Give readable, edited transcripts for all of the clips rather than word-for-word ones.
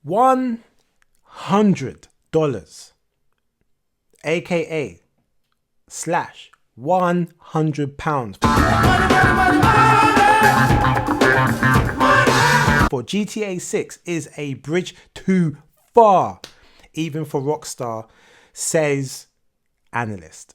$100, aka slash £100 for GTA 6 is a bridge too far, even for RockStar, says analyst.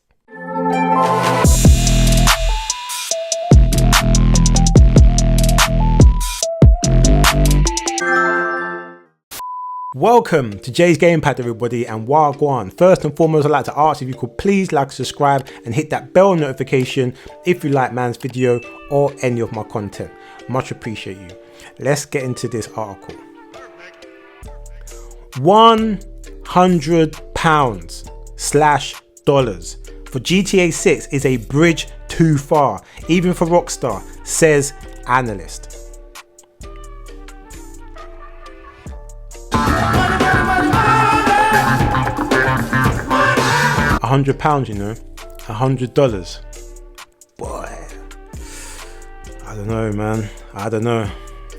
Welcome to Jay's Gamepad, everybody, and wagwan. First and foremost, I'd like to ask if you could please like, subscribe, and hit that bell notification if you like man's video or any of my content. Much appreciate you. Let's get into this article. $100/$ for GTA 6 is a bridge too far, even for RockStar, says analyst. £100, you know, $100. Boy, I don't know, man. I don't know.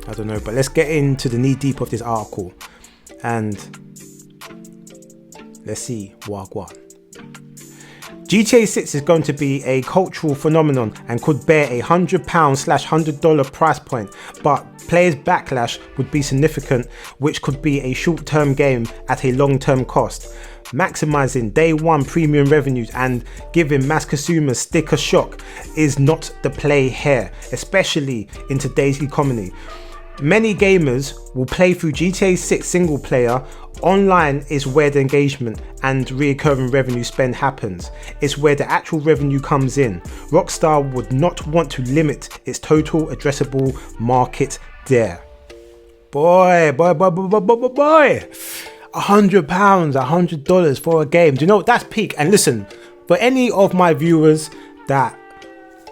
But let's get into the knee deep of this article and let's see what. GTA 6 is going to be a cultural phenomenon and could bear a £100/$100 price point, but players' backlash would be significant, which could be a short-term game at a long-term cost. Maximizing day one premium revenues and giving mass consumers sticker shock is not the play here, especially in today's economy. Many gamers will play through GTA 6 single player. Online is where the engagement and recurring revenue spend happens. It's where the actual revenue comes in. RockStar would not want to limit its total addressable market there. Boy. £100, $100 for a game. Do you know, that's peak. And listen, for any of my viewers that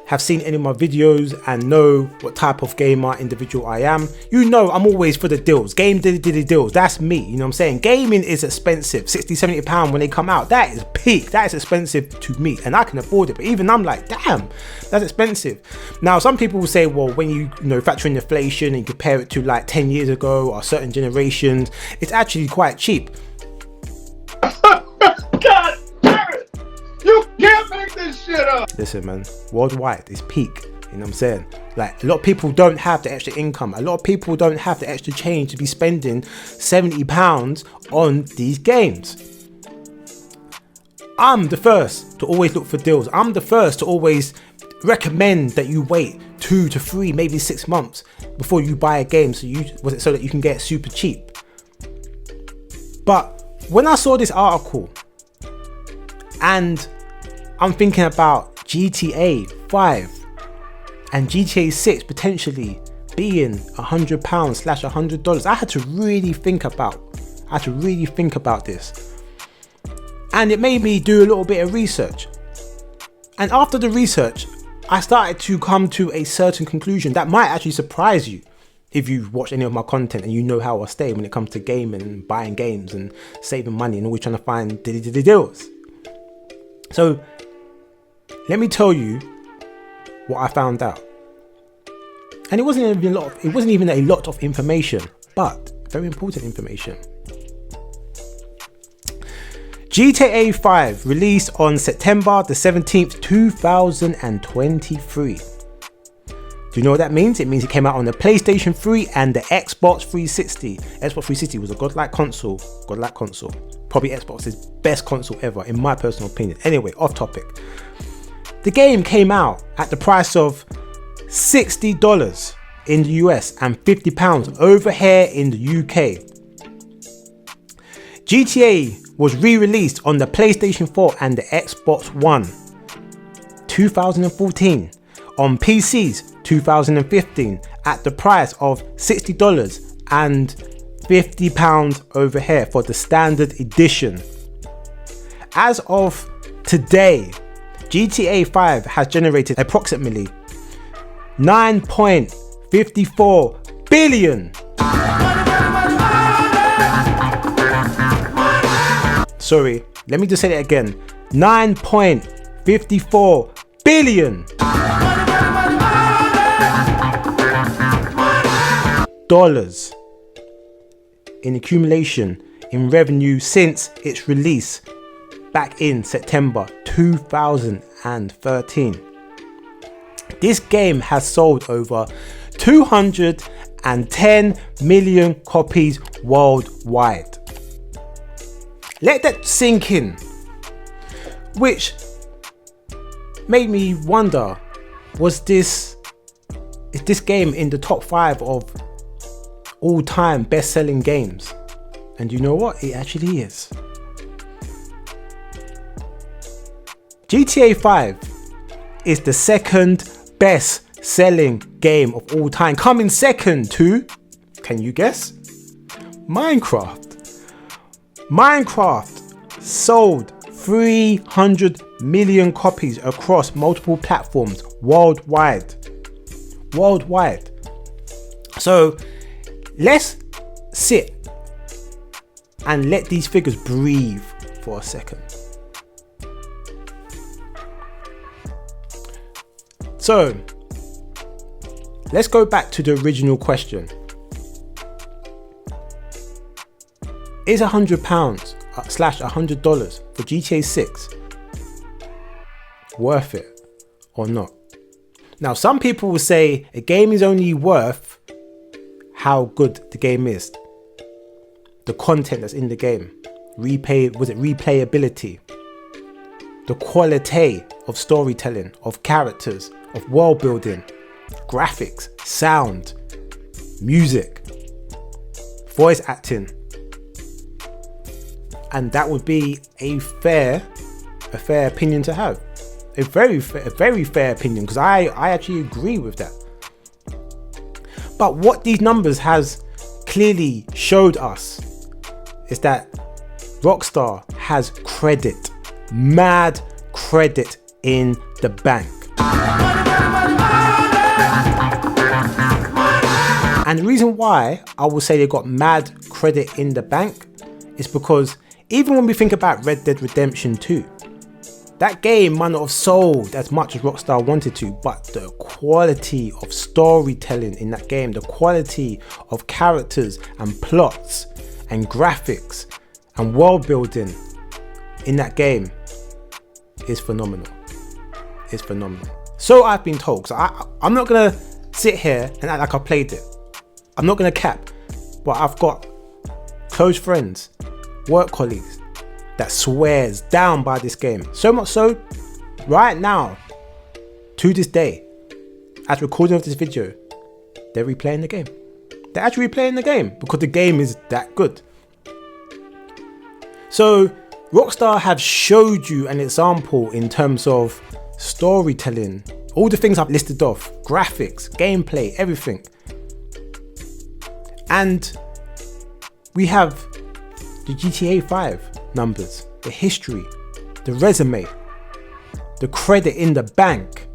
have seen any of my videos and know what type of gamer individual I am, you know I'm always for the deals. Game diddy deals, that's me, you know what I'm saying? Gaming is expensive, £60-70 when they come out. That is peak, that is expensive to me, and I can afford it, but even I'm like, damn, that's expensive. Now, some people will say, well, when you factor in inflation and compare it to like 10 years ago or certain generations, it's actually quite cheap. God damn it! You can't make this shit up! Listen, man, worldwide it's peak, you know what I'm saying? Like, a lot of people don't have the extra income, a lot of people don't have the extra change to be spending £70 on these games. I'm the first to always look for deals. I'm the first to always recommend that you wait 2 to 3, maybe 6 months before you buy a game so that you can get super cheap. But when I saw this article and I'm thinking about GTA 5 and GTA 6 potentially being £100/$100, I had to really think about this. And it made me do a little bit of research. And after the research, I started to come to a certain conclusion that might actually surprise you if you've watched any of my content and you know how I stay when it comes to gaming and buying games and saving money and always trying to find deals. So let me tell you what I found out. And it wasn't even a lot of information, but very important information. GTA 5 released on September the 17th, 2023. Do you know what that means? It means it came out on the PlayStation 3 and the Xbox 360. Xbox 360 was a godlike console. Probably Xbox's best console ever, in my personal opinion. Anyway, off topic. The game came out at the price of $60 in the US and £50 over here in the UK. GTA was re-released on the PlayStation 4 and the Xbox One 2014, on PCs 2015 at the price of $60 and £50 over here for the standard edition. As of today, GTA 5 has generated approximately $9.54 billion. Sorry, let me just say that again. $9.54 billion. in accumulation in revenue since its release back in September 2013. This game has sold over 210 million copies worldwide. Let that sink in, which made me wonder, is this game in the top 5 of all-time best-selling games? And you know what? It actually is. GTA 5 is the second best-selling game of all time, coming second to, can you guess? Minecraft. Minecraft sold 300 million copies across multiple platforms worldwide. So let's sit and let these figures breathe for a second. So let's go back to the original question. Is £100 slash $100 for GTA 6 worth it or not? Now, some people will say a game is only worth how good the game is, the content that's in the game, replayability, the quality of storytelling, of characters, of world building, graphics, sound, music, voice acting. And that would be a fair opinion to have. A very fair opinion, because I actually agree with that. But what these numbers has clearly showed us is that RockStar has credit, mad credit in the bank. And the reason why I will say they got mad credit in the bank is because even when we think about Red Dead Redemption 2, that game might not have sold as much as RockStar wanted to, but the quality of storytelling in that game, the quality of characters and plots and graphics and world building in that game is phenomenal. It's phenomenal. So I've been told. So I'm not gonna sit here and act like I played it. I'm not gonna cap, but I've got close friends, work colleagues that swears down by this game. So much so, right now, to this day, as recording of this video, they're replaying the game. They're actually replaying the game because the game is that good. So RockStar have showed you an example in terms of storytelling, all the things I've listed off, graphics, gameplay, everything. And we have the GTA 5 numbers, the history, the resume, the credit in the bank.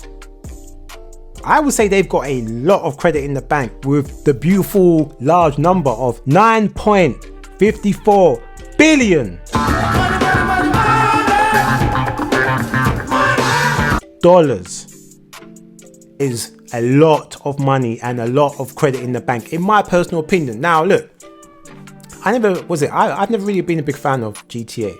I would say they've got a lot of credit in the bank with the beautiful large number of $9.54 billion. Dollars is a lot of money and a lot of credit in the bank, in my personal opinion. Now look, I've never really been a big fan of GTA.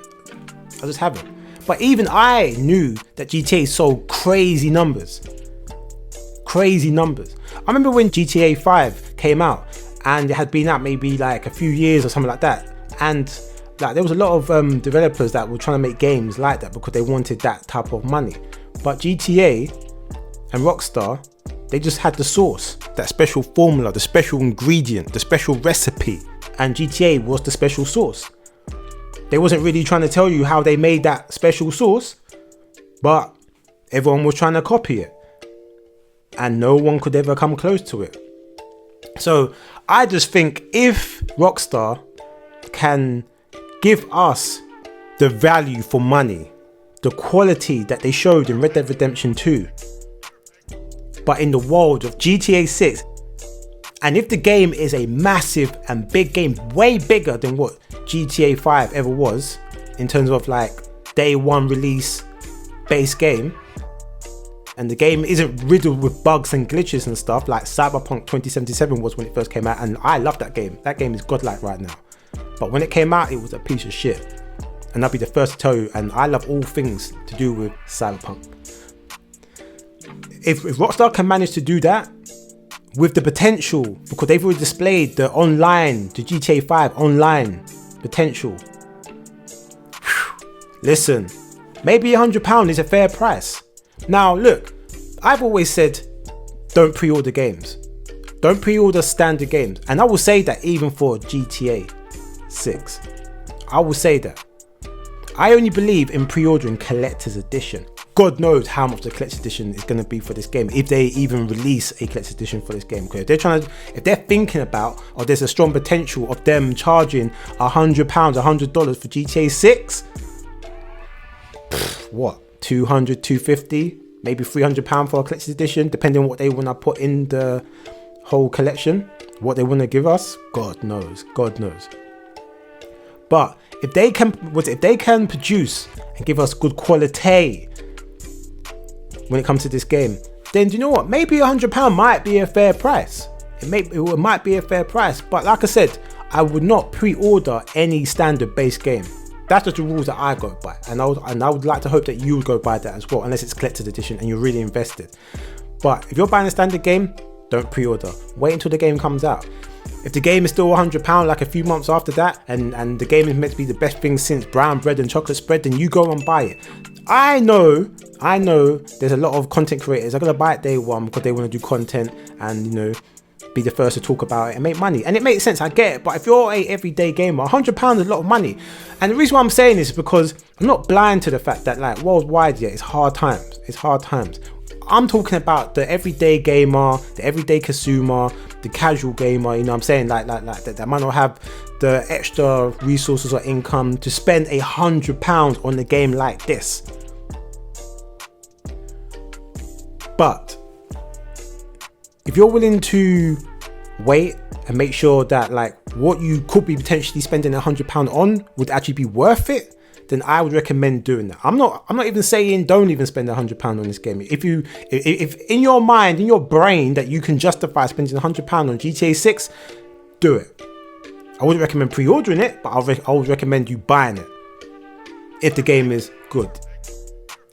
I just haven't. But even I knew that GTA sold crazy numbers. Crazy numbers. I remember when GTA 5 came out and it had been out maybe like a few years or something like that. And like there was a lot of developers that were trying to make games like that because they wanted that type of money. But GTA and RockStar, they just had the sauce, that special formula, the special ingredient, the special recipe. And GTA was the special sauce. They wasn't really trying to tell you how they made that special sauce, but everyone was trying to copy it. And no one could ever come close to it. So I just think if RockStar can give us the value for money, the quality that they showed in Red Dead Redemption 2, but in the world of GTA 6, and if the game is a massive and big game, way bigger than what GTA 5 ever was, in terms of like day one release base game, and the game isn't riddled with bugs and glitches and stuff like Cyberpunk 2077 was when it first came out, and I love that game. That game is godlike right now. But when it came out, it was a piece of shit. And I'll be the first to tell you, and I love all things to do with Cyberpunk. If Rockstar can manage to do that, with the potential, because they've already displayed the online, the GTA 5 online potential. Listen, maybe £100 is a fair price. Now look, I've always said, don't pre-order games. Don't pre-order standard games. And I will say that even for GTA 6. I will say that. I only believe in pre-ordering collector's edition. God knows how much the collector's edition is going to be for this game, if they even release a collector's edition for this game. Because if they're thinking about, or there's a strong potential of them charging £100, $100 for GTA 6, what, 200, 250, maybe £300 for a collector's edition, depending on what they want to put in the whole collection, what they want to give us. God knows. But if they can produce and give us good quality when it comes to this game, then do you know what? Maybe £100 might be a fair price. It might be a fair price. But like I said, I would not pre-order any standard base game. That's just the rules that I go by, and I would like to hope that you would go by that as well, unless it's collector's edition and you're really invested. But if you're buying a standard game, don't pre-order. Wait until the game comes out. If the game is still £100 like a few months after that, and the game is meant to be the best thing since brown bread and chocolate spread, then you go and buy it. I know there's a lot of content creators are going to buy it day one because they want to do content and, you know, be the first to talk about it and make money. And it makes sense, I get it. But if you're a everyday gamer, £100 is a lot of money. And the reason why I'm saying this is because I'm not blind to the fact that, like, worldwide, yeah, it's hard times. I'm talking about the everyday gamer, the everyday consumer, the casual gamer, you know what I'm saying? Like that might not have the extra resources or income to spend £100 on a game like this. But if you're willing to wait and make sure that, like, what you could be potentially spending £100 on would actually be worth it, then I would recommend doing that. I'm not even saying don't even spend £100 on this game. If in your mind, in your brain, that you can justify spending £100 on GTA 6, do it. I wouldn't recommend pre-ordering it, but I would recommend you buying it if the game is good.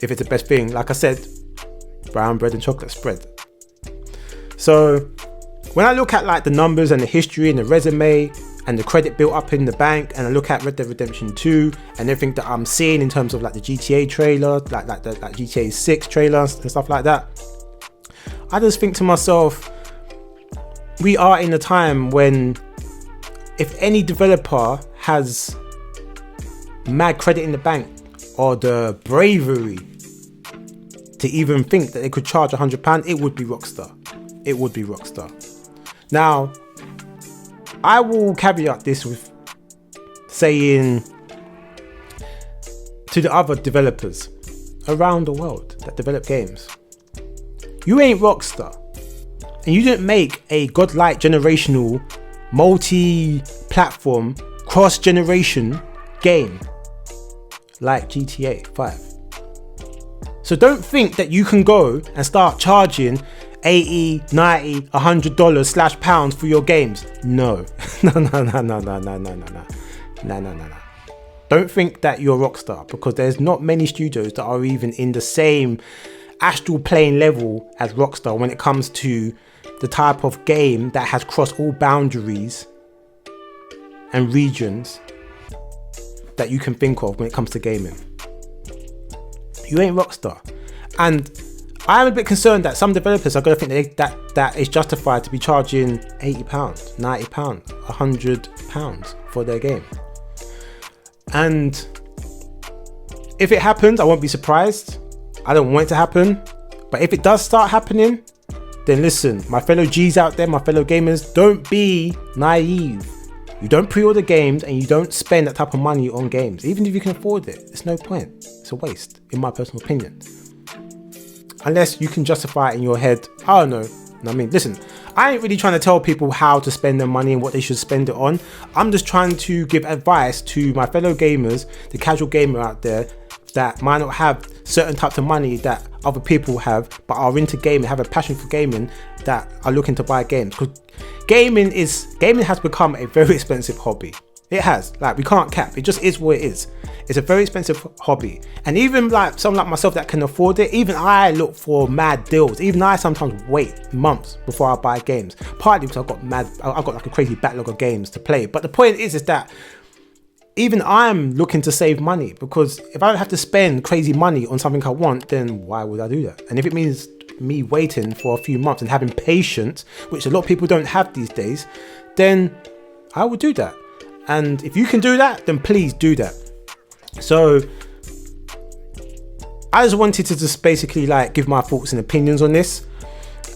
If it's the best thing, like I said, brown bread and chocolate spread. So when I look at, like, the numbers and the history and the resume and the credit built up in the bank, and I look at Red Dead Redemption 2 and everything that I'm seeing in terms of, like, the GTA trailer, like GTA 6 trailers and stuff like that, I just think to myself, we are in a time when if any developer has mad credit in the bank or the bravery to even think that they could charge £100, it would be Rockstar. Now, I will caveat this with saying to the other developers around the world that develop games, you ain't Rockstar, and you didn't make a godlike generational, multi-platform, cross-generation game like GTA 5. So don't think that you can go and start charging $80, $90, $100 / pounds for your games. No. Don't think that you're Rockstar, because there's not many studios that are even in the same astral plane level as Rockstar when it comes to the type of game that has crossed all boundaries and regions that you can think of when it comes to gaming. You ain't Rockstar. And I'm a bit concerned that some developers are going to think that it's justified to be charging £80, £90, £100 for their game. And if it happens, I won't be surprised. I don't want it to happen. But if it does start happening, then listen, my fellow G's out there, my fellow gamers, don't be naive. You don't pre-order games and you don't spend that type of money on games. Even if you can afford it, it's no point. It's a waste, in my personal opinion. Unless you can justify it in your head. I don't know. I mean, listen, I ain't really trying to tell people how to spend their money and what they should spend it on. I'm just trying to give advice to my fellow gamers, the casual gamer out there that might not have certain types of money that other people have, but are into gaming, have a passion for gaming, that are looking to buy games. Because gaming has become a very expensive hobby. It has. Like, we can't cap. It just is what it is. It's a very expensive hobby. And even like someone like myself that can afford it, even I look for mad deals. Even I sometimes wait months before I buy games. Partly because I've got like a crazy backlog of games to play. But the point is that even I'm looking to save money, because if I don't have to spend crazy money on something I want, then why would I do that? And if it means me waiting for a few months and having patience, which a lot of people don't have these days, then I will do that. And if you can do that, then please do that. So I just wanted to just basically like give my thoughts and opinions on this.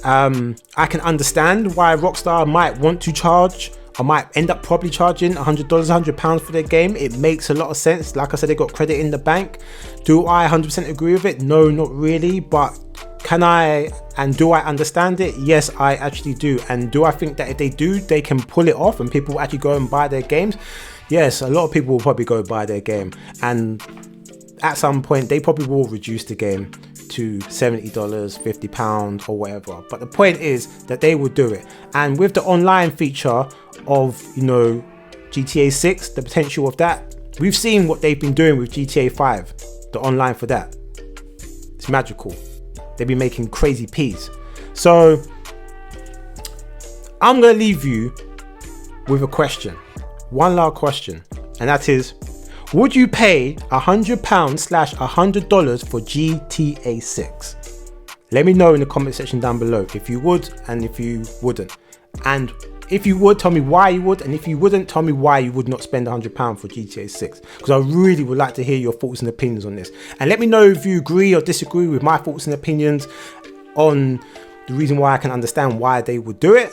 I can understand why RockStar might want to charge, or might end up probably charging $100, £100 for their game. It makes a lot of sense. Like I said, they got credit in the bank. Do I 100% agree with it? No, not really. But can I, and do I understand it? Yes, I actually do. And do I think that if they do, they can pull it off and people will actually go and buy their games? Yes, a lot of people will probably go buy their game. And at some point, they probably will reduce the game to $70, £50 or whatever. But the point is that they will do it. And with the online feature of, you know, GTA 6, the potential of that, we've seen what they've been doing with GTA 5, the online for that. It's magical. They've been making crazy peas. So I'm going to leave you with a question. One last question. And that is, would you pay £100/$100 for GTA 6? Let me know in the comment section down below if you would and if you wouldn't. And if you would, tell me why you would. And if you wouldn't, tell me why you would not spend £100 for GTA 6. Because I really would like to hear your thoughts and opinions on this. And let me know if you agree or disagree with my thoughts and opinions on the reason why I can understand why they would do it.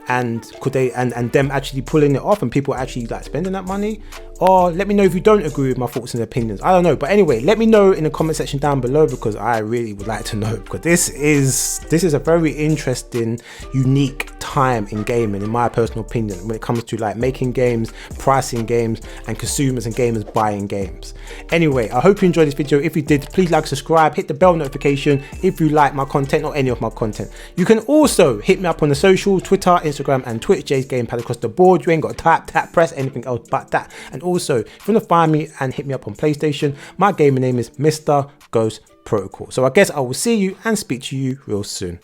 And could they, and them actually pulling it off and people actually like spending that money. Or let me know if you don't agree with my thoughts and opinions. I don't know, but anyway, let me know in the comment section down below, because I really would like to know, because this is a very interesting, unique time in gaming, in my personal opinion, when it comes to like making games, pricing games, and consumers and gamers buying games. Anyway, I hope you enjoyed this video. If you did, please like, subscribe, hit the bell notification if you like my content or any of my content. You can also hit me up on the social, Twitter, Instagram and Twitch, Jay's Gamepad across the board. You ain't got to type, tap, press anything else but that. And also, if you want to find me and hit me up on PlayStation, my gaming name is MrGhostProtocol. So I guess I will see you and speak to you real soon.